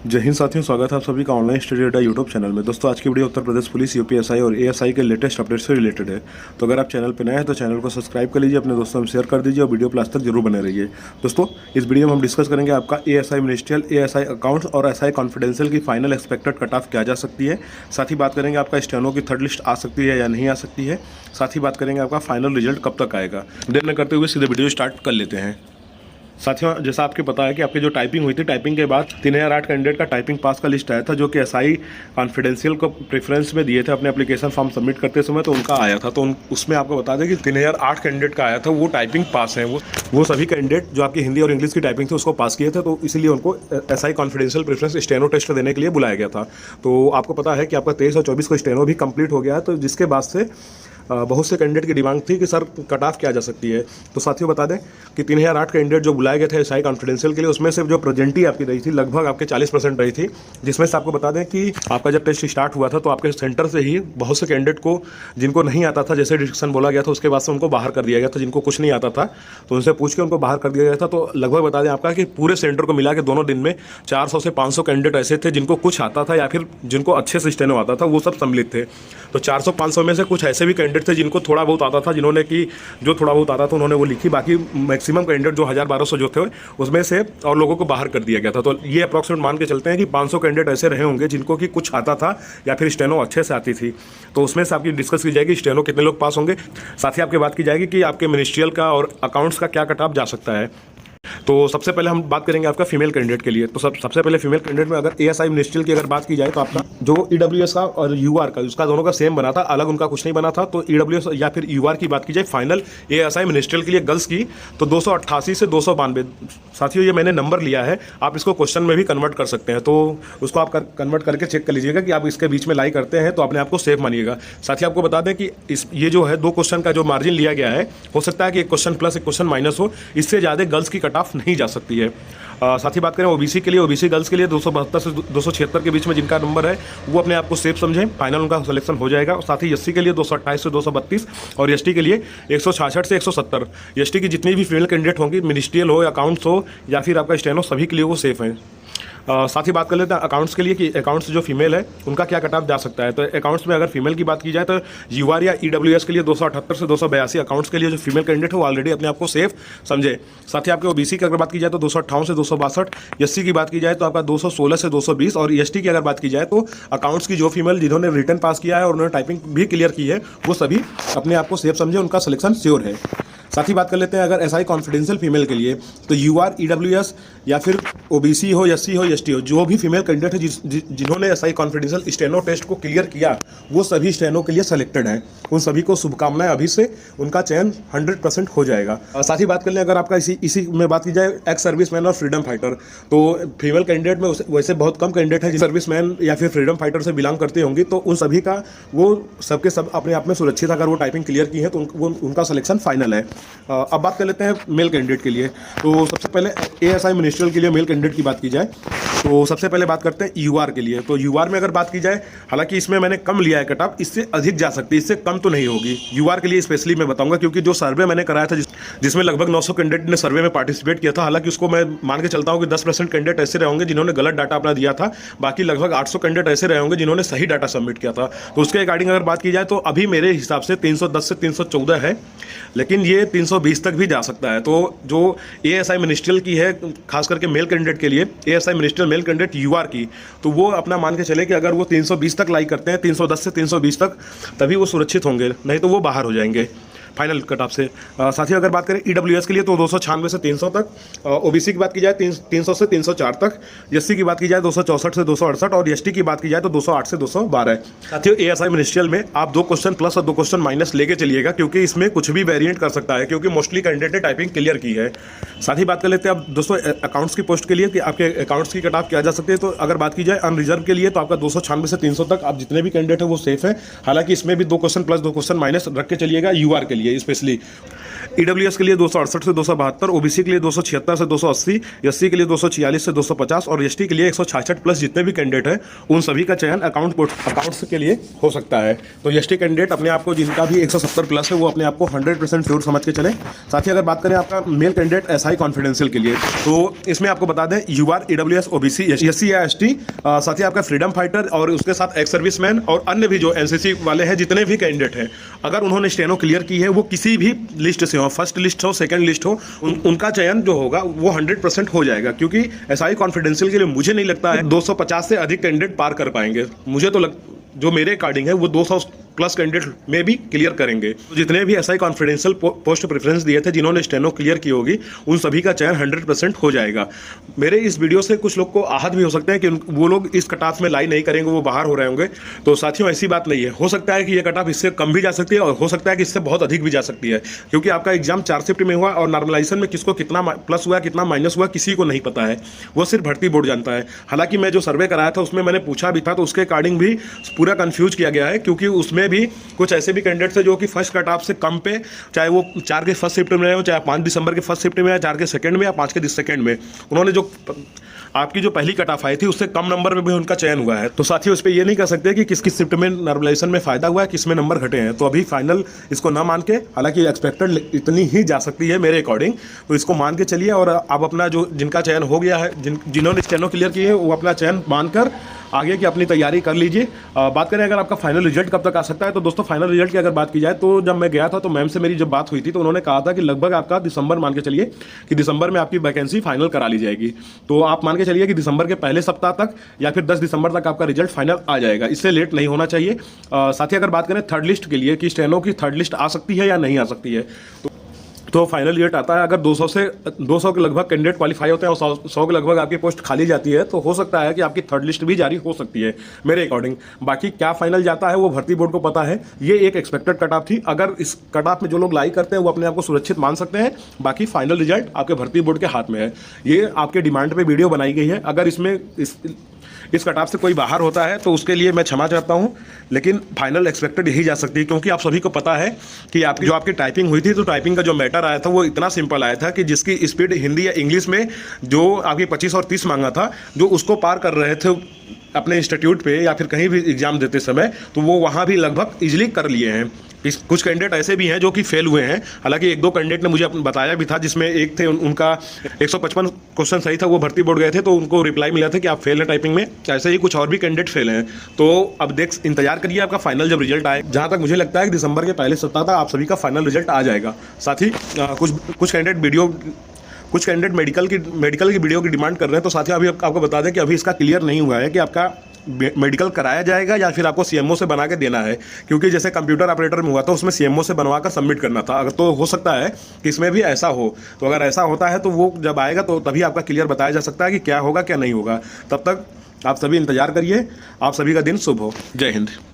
जय हिंद साथियों, स्वागत है आप सभी का ऑनलाइन स्टडी अड्डा यूट्यूब चैनल में। दोस्तों, आज की video Uttar Pradesh police, UPSI और एएसआई के लेटेस्ट अपडेट से रिलेटेड है। तो अगर आप चैनल पर नए हैं तो चैनल को सब्सक्राइब कर लीजिए, अपने दोस्तों में शेयर कर दीजिए और वीडियो लास्ट तक जरूर बने रहिए। दोस्तों, इस वीडियो में हम डिस्कस करेंगे आपका एएसआई मिनिस्ट्रियल, एएसआई अकाउंट्स और एसआई कॉन्फिडेंशियल की फाइनल एक्सपेक्टेड कट ऑफ क्या जा सकती है। साथ ही बात करेंगे आपका स्टेनो की थर्ड लिस्ट आ सकती है या नहीं आ सकती है। साथ ही बात करेंगे आपका फाइनल रिजल्ट कब तक आएगा। देर न करते हुए सीधे वीडियो स्टार्ट कर लेते हैं। साथियों, जैसा आपको पता है कि आपकी जो टाइपिंग हुई थी, टाइपिंग के बाद 3008 कैंडिडेट का टाइपिंग पास का लिस्ट आया था, जो कि एसआई कॉन्फिडेंशियल को प्रेफरेंस में दिए थे अपने एप्लीकेशन फॉर्म सबमिट करते समय, तो उनका आया था। तो उसमें आपको बता दें कि 3008 कैंडिडेट का आया था, वो टाइपिंग पास है। वो सभी कैंडिडेट जो आपकी हिंदी और इंग्लिश की टाइपिंग थी उसको पास किए थे, तो इसीलिए उनको SI confidential preference steno test देने के लिए बुलाया गया था। तो आपको पता है कि आपका 23 और 24 को स्टेनो भी कंप्लीट हो गया है, तो जिसके बाद से बहुत से कैंडिडेट की डिमांड थी कि सर कट ऑफ क्या जा सकती है। तो साथियों, बता दें कि 3008 कैंडिडेट जो बुलाए गए थे एसआई कॉन्फिडेंशियल के लिए, उसमें से जो प्रेजेंटी आपकी रही थी लगभग आपके 40% रही थी, जिसमें से आपको बता दें कि आपका जब टेस्ट स्टार्ट हुआ था तो आपके सेंटर से ही बहुत से कैंडिडेट को, जिनको नहीं आता था, जैसे डिस्कशन बोला गया था, उसके बाद से उनको बाहर कर दिया गया था। जिनको कुछ नहीं आता था तो उनसे पूछ के उनको बाहर कर दिया गया था। तो लगभग बता दें आपका कि पूरे सेंटर को मिला के दोनों दिन में 400 से 500 कैंडिडेट ऐसे थे जिनको कुछ आता था या फिर जिनको अच्छे से स्टेनो आता था, वो सब सम्मिलित थे। तो 400-500 में से कुछ ऐसे भी कैंडिडेट थे जिनको थोड़ा बहुत आता था, जिन्होंने कि जो थोड़ा बहुत आता था उन्होंने वो लिखी। बाकी मैक्सिमम कैंडिडेट जो 1000-1200 जो थे उसमें से और लोगों को बाहर कर दिया गया था। तो ये अप्रॉक्सीमेट मान के चलते हैं कि 500 कैंडिडेट ऐसे रहे होंगे जिनको कि कुछ आता था या फिर स्टेनो अच्छे से आती थी। तो उसमें से आपकी डिस्कस की जाएगी स्टेनो कितने लोग पास होंगे। साथ ही आपकी बात की जाएगी कि आपके मिनिस्ट्रियल का और अकाउंट्स का क्या कट ऑफ जा सकता है। तो सबसे पहले हम बात करेंगे आपका फीमेल कैंडिडेट के लिए। तो सबसे पहले फीमेल कैंडिडेट में अगर एएसआई मिनिस्ट्रियल की अगर बात की जाए तो आपका जो ईडब्ल्यूएस का और यूआर का, उसका दोनों का सेम बना था, अलग उनका कुछ नहीं बना था। तो ईडब्ल्यूएस या फिर यूआर की बात की जाए फाइनल एएसआई मिनिस्ट्रियल के लिए गर्ल्स की, तो 288 से 292। साथियों, ये मैंने नंबर लिया है, आप इसको क्वेश्चन में भी कन्वर्ट कर सकते हैं। तो उसको आप कन्वर्ट करके चेक कर लीजिएगा कि आप इसके बीच में लाई करते हैं तो अपने आप को सेफ मानिएगा। साथ ही आपको बता दें कि ये जो है 2 क्वेश्चन का जो मार्जिन लिया गया है, हो सकता है कि एक क्वेश्चन प्लस एक क्वेश्चन माइनस हो, इससे ज़्यादा गर्ल्स की कट ऑफ नहीं जा सकती है। साथ ही बात करें ओबीसी के लिए, ओबीसी गर्ल्स के लिए 272 से 276 के बीच में जिनका नंबर है वो अपने आप को सेफ समझें, फाइनल उनका सिलेक्शन हो जाएगा। और साथ ही एससी के लिए 228 से 232 और एसटी के लिए 166 से 170। एसटी की जितनी भी फीमेल कैंडिडेट होंगी, मिनिस्ट्रियल हो, अकाउंट्स हो या फिर आपका स्टेनो, सभी के लिए वो सेफ हैं। साथ ही बात कर लेते हैं अकाउंट्स के लिए कि अकाउंट्स जो फीमेल है उनका क्या कट ऑफ जा सकता है। तो अकाउंट्स में अगर फीमेल की बात की जाए तो यूआर या ईडब्ल्यूएस के लिए 278 से 282 अकाउंट्स के लिए जो फीमेल कैंडिडेट है वो ऑलरेडी अपने आप को सेफ समझे। साथ ही आपके ओबीसी की अगर बात की जाए तो 258 से 262, एससी की बात की जाए तो आपका 216 से 220 और एसटी की अगर बात की जाए तो अकाउंट्स की जो फीमेल जिन्होंने रिटर्न पास किया है और उन्होंने टाइपिंग भी क्लियर की है, वो सभी अपने आप को सेफ समझे, उनका सिलेक्शन श्योर है। साथ ही बात कर लेते हैं अगर एसआई कॉन्फिडेंशियल फीमेल के लिए, तो यूआर, ईडब्ल्यूएस या फिर ओबीसी हो, एससी हो, एसटी हो, जो भी फीमेल कैंडिडेट है जिन्होंने एसआई कॉन्फिडेंशियल स्टेनो टेस्ट को क्लियर किया, वो सभी स्टेनो के लिए सेलेक्टेड हैं। उन सभी को शुभकामनाएं, अभी से उनका चयन 100% हो जाएगा। साथ ही बात कर लें अगर आपका इसी में बात की जाए एक्स सर्विसमैन और फ्रीडम फाइटर, तो फीमेल कैंडिडेट में वैसे बहुत कम कैंडिडेट है जो सर्विसमैन या फिर फ्रीडम फाइटर से बिलोंग करते होंगे, तो उन सभी का वो सबके सब अपने आप में सुरक्षित, अगर वो टाइपिंग क्लियर की है तो उनका सिलेक्शन फाइनल है। अब बात कर लेते हैं मेल कैंडिडेट के लिए। तो सबसे पहले एएसआई मिनिस्ट्रियल के लिए मेल कैंडिडेट की बात की जाए तो सबसे पहले बात करते हैं यूआर के लिए। तो यूआर में अगर बात की जाए, हालांकि इसमें मैंने कम लिया है कट ऑफ, इससे अधिक जा सकती है, इससे कम तो नहीं होगी। यूआर के लिए स्पेशली मैं बताऊंगा क्योंकि जो सर्वे मैंने कराया था जिसमें लगभग 900 कैंडिडेट ने सर्वे में पार्टिसिपेट किया था, हालांकि उसको मैं मान के चलता हूं कि 10% कैंडिडेट ऐसे रहे होंगे जिन्होंने गलत डाटा अपना दिया था, बाकी लगभग 800 कैंडिडेट ऐसे रहे होंगे जिन्होंने सही डाटा सबमिट किया था। तो उसके अकॉर्डिंग अगर बात की जाए तो अभी मेरे हिसाब से 310 से 314 है, लेकिन ये 320 तक भी जा सकता है। तो जो एएसआई मिनिस्ट्रियल की है, खास करके मेल कैंडिडेट के लिए, ASI ministerial male candidate UR की, तो वो अपना मान के चले कि अगर वो 320 तक लाइक करते हैं, 310 से 320 तक, तभी वो सुरक्षित होंगे, नहीं तो वो बाहर हो जाएंगे फाइनल कट ऑफ से। साथ ही अगर बात करें ईडब्ल्यूएस के लिए तो 296 से 300 तक, ओबीसी की बात की जाए 300 से 304 तक, एससी की बात की जाए 264 से 268 और एसटी की बात की जाए तो 208 से 212। साथियों, एएसआई मिनिस्ट्रियल में आप 2 क्वेश्चन प्लस और 2 क्वेश्चन माइनस लेके चलिएगा क्योंकि इसमें कुछ भी वेरिएंट कर सकता है, क्योंकि मोस्टली कैंडिडेट ने टाइपिंग क्लियर की है। साथ ही बात कर लेते हैं अब दोस्तों अकाउंट्स की पोस्ट के लिए कि आपके अकाउंट्स की कट ऑफ क्या जा सकती है। तो अगर बात की जाए अनरिजर्व के लिए तो आपका 296 से 300 तक आप जितने भी कैंडिडेट है वो सेफ है। हालांकि इसमें भी 2 क्वेश्चन प्लस 2 क्वेश्चन माइनस रख के चलिएगा यूआर के लिए स्पेशली। ईडब्ल्यूएस के लिए 268 से 272, ओबीसी के लिए 276 से 280, एससी के लिए 246 से 250 और एसटी के लिए 166 प्लस जितने भी कैंडिडेट हैं उन सभी का चयन अकाउंट्स के लिए हो सकता है। तो एसटी कैंडिडेट अपने आप को जिनका भी 170 प्लस है वो अपने आप को 100% श्योर समझ के चले। साथ ही अगर बात करें आपका मेल कैंडिडेट एसआई कॉन्फिडेंशियल के लिए, तो इसमें आपको बता दें यूआर, ईडब्ल्यूएस, ओबीसी, एससी या एसटी, साथ ही आपका फ्रीडम फाइटर और उसके साथ एक्स सर्विसमैन और अन्य भी जो एनसीसी वाले हैं, जितने भी कैंडिडेट हैं, अगर उन्होंने स्टेनो क्लियर की है, वो किसी भी लिस्ट से हो, फर्स्ट लिस्ट हो, सेकंड लिस्ट हो, उनका चयन जो होगा वो 100% हो जाएगा। क्योंकि एसआई कॉन्फिडेंशियल के लिए मुझे नहीं लगता है 250 से अधिक कैंडिडेट पार कर पाएंगे। मुझे तो जो मेरे अकॉर्डिंग है वो 200 प्लस कैंडिडेट में भी क्लियर करेंगे। तो जितने भी एसआई कॉन्फिडेंशियल पोस्ट प्रेफरेंस दिए थे, जिन्होंने स्टेनो क्लियर की होगी, उन सभी का चयन 100% हो जाएगा। मेरे इस वीडियो से कुछ लोग को आहत भी हो सकते हैं कि वो लोग इस कट ऑफ में लाई नहीं करेंगे, वो बाहर हो रहे होंगे। तो साथियों ऐसी बात नहीं है, हो सकता है कि ये कट ऑफ इससे कम भी जा सकती है और हो सकता है कि इससे बहुत अधिक भी जा सकती है। क्योंकि आपका एग्जाम 4 शिफ्ट में हुआ और नॉर्मलाइजेशन में किसको कितना प्लस हुआ, कितना माइनस हुआ, किसी को नहीं पता है, वो सिर्फ भर्ती बोर्ड जानता है। हालांकि मैं जो सर्वे कराया था उसमें मैंने पूछा भी था, तो उसके अकॉर्डिंग भी पूरा कंफ्यूज किया गया है। क्योंकि उसमें भी कुछ ऐसे भी कैंडिडेट थे जो कि फर्स्ट कट ऑफ से कम पे, चाहे वो 4 के फर्स्ट शिफ्ट में हो, चाहे 5 दिसंबर के फर्स्ट शिफ्ट में या 4 के सेकंड में या 5 के सेकंड में, उन्होंने जो आपकी जो पहली कट ऑफ आई थी उससे कम नंबर में भी उनका चयन हुआ है। तो साथियों इस पर ये नहीं कह सकते कि किस किस शिफ्ट में नॉर्मलाइजेशन में फायदा हुआ है, किस में नंबर घटे हैं। तो अभी फाइनल इसको ना मान के, हालांकि एक्सपेक्टेड इतनी ही जा सकती है मेरे अकॉर्डिंग, तो इसको मान के चलिए। और आप अपना जो जिनका चयन हो गया है, जिन्होंने स्टेनो क्लियर की है, वो अपना चयन मानकर आगे की अपनी तैयारी कर लीजिए। बात करें अगर आपका फाइनल रिजल्ट कब तक आ सकता है, तो दोस्तों फाइनल रिजल्ट की अगर बात की जाए तो जब मैं गया था तो मैम से मेरी जब बात हुई थी तो उन्होंने कहा था कि लगभग आपका दिसंबर, मान के चलिए कि दिसंबर में आपकी वैकेंसी फाइनल करा ली जाएगी। तो आप मान के चलिए कि दिसंबर के पहले सप्ताह तक या फिर 10 दिसंबर तक आपका रिजल्ट फाइनल आ जाएगा, इससे लेट नहीं होना चाहिए। साथ ही अगर बात करें थर्ड लिस्ट के लिए कि स्टेनो की थर्ड लिस्ट आ सकती है या नहीं आ सकती है, तो फाइनल रिजल्ट आता है अगर 200 के लगभग कैंडिडेट क्वालिफाई होते हैं और 100 के लगभग आपकी पोस्ट खाली जाती है, तो हो सकता है कि आपकी थर्ड लिस्ट भी जारी हो सकती है मेरे अकॉर्डिंग। बाकी क्या फाइनल जाता है वो भर्ती बोर्ड को पता है। ये एक एक्सपेक्टेड कट ऑफ थी, अगर इस कट ऑफ में जो लोग लाई करते हैं वो अपने आप को सुरक्षित मान सकते हैं। बाकी फाइनल रिजल्ट आपके भर्ती बोर्ड के हाथ में है। ये आपके डिमांड पर वीडियो बनाई गई है। अगर इसमें इस कट ऑफ से कोई बाहर होता है तो उसके लिए मैं क्षमा चाहता हूं, लेकिन फाइनल एक्सपेक्टेड यही जा सकती है। क्योंकि आप सभी को पता है कि आपकी टाइपिंग हुई थी, तो टाइपिंग का जो मैटर आया था वो इतना सिंपल आया था कि जिसकी स्पीड हिंदी या इंग्लिश में जो आपकी 25 और 30 मांगा था, जो उसको पार कर रहे थे अपने इंस्टीट्यूट पे या फिर कहीं भी एग्जाम देते समय, तो वो वहाँ भी लगभग इजीली कर लिए हैं। कुछ कैंडिडेट ऐसे भी हैं जो कि फेल हुए हैं। हालांकि 1-2 कैंडिडेट ने मुझे बताया भी था, जिसमें एक थे उनका 155 क्वेश्चन सही था, वो भर्ती बोर्ड गए थे तो उनको रिप्लाई मिला था कि आप फेल हैं टाइपिंग में। ऐसे ही कुछ और भी कैंडिडेट फेल हैं। तो अब इंतजार करिए आपका फाइनल जब रिजल्ट आए। जहाँ तक मुझे लगता है कि दिसंबर के पहले सप्ताह तक आप सभी का फाइनल रिजल्ट आ जाएगा। साथ ही कुछ कैंडिडेट मेडिकल की वीडियो की डिमांड कर रहे हैं। तो साथियों अभी आपको बता दें कि अभी इसका क्लियर नहीं हुआ है कि आपका मेडिकल कराया जाएगा या फिर आपको सीएमओ से बना के देना है। क्योंकि जैसे कंप्यूटर ऑपरेटर में हुआ था, उसमें सीएमओ से बनवा कर सबमिट करना था। अगर तो हो सकता है कि इसमें भी ऐसा हो। तो अगर ऐसा होता है तो वो जब आएगा तो तभी आपका क्लियर बताया जा सकता है कि क्या होगा क्या नहीं होगा। तब तक आप सभी इंतजार करिए। आप सभी का दिन शुभ हो। जय हिंद।